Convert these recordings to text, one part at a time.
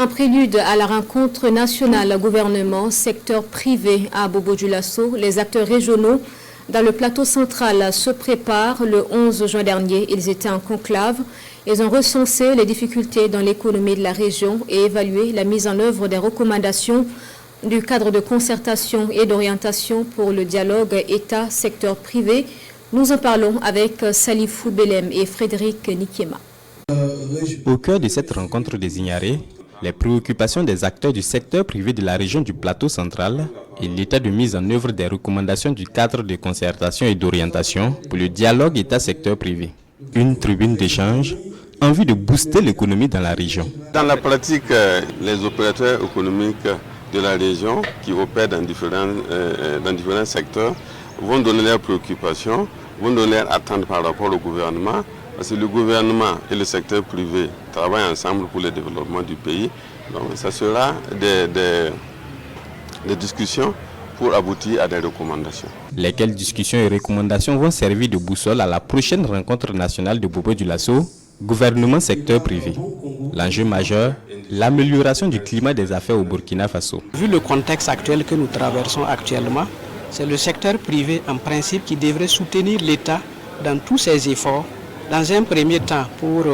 En prélude à la rencontre nationale gouvernement, secteur privé à Bobo-Dioulasso, les acteurs régionaux dans le plateau central se préparent. Le 11 juin dernier, ils étaient en conclave. Ils ont recensé les difficultés dans l'économie de la région et évalué la mise en œuvre des recommandations du cadre de concertation et d'orientation pour le dialogue État-secteur privé. Nous en parlons avec Salifou Belem et Frédéric Nikiema. Au cœur de cette rencontre des Ignarés, les préoccupations des acteurs du secteur privé de la région du plateau central et l'état de mise en œuvre des recommandations du cadre de concertation et d'orientation pour le dialogue État-secteur privé. Une tribune d'échange en vue de booster l'économie dans la région. Dans la pratique, les opérateurs économiques de la région qui opèrent dans différents secteurs vont donner leurs préoccupations, vont donner leurs attentes par rapport au gouvernement. Parce que le gouvernement et le secteur privé travaillent ensemble pour le développement du pays. Donc, ça sera des discussions pour aboutir à des recommandations. Lesquelles discussions et recommandations vont servir de boussole à la prochaine rencontre nationale de Bobo-Dioulasso, gouvernement secteur privé. L'enjeu majeur, l'amélioration du climat des affaires au Burkina Faso. Vu le contexte actuel que nous traversons actuellement, c'est le secteur privé en principe qui devrait soutenir l'État dans tous ses efforts. Dans un premier temps, pour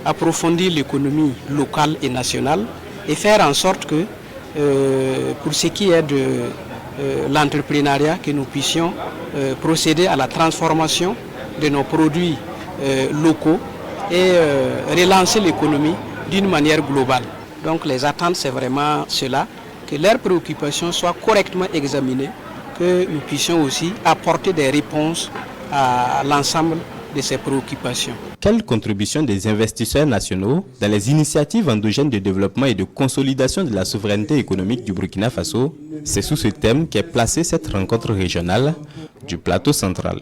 approfondir l'économie locale et nationale et faire en sorte que, pour ce qui est de l'entrepreneuriat, que nous puissions procéder à la transformation de nos produits locaux et relancer l'économie d'une manière globale. Donc les attentes, c'est vraiment cela, que leurs préoccupations soient correctement examinées, que nous puissions aussi apporter des réponses à l'ensemble de ces préoccupations. Quelle contribution des investisseurs nationaux dans les initiatives endogènes de développement et de consolidation de la souveraineté économique du Burkina Faso? C'est sous ce thème qu'est placée cette rencontre régionale du plateau central.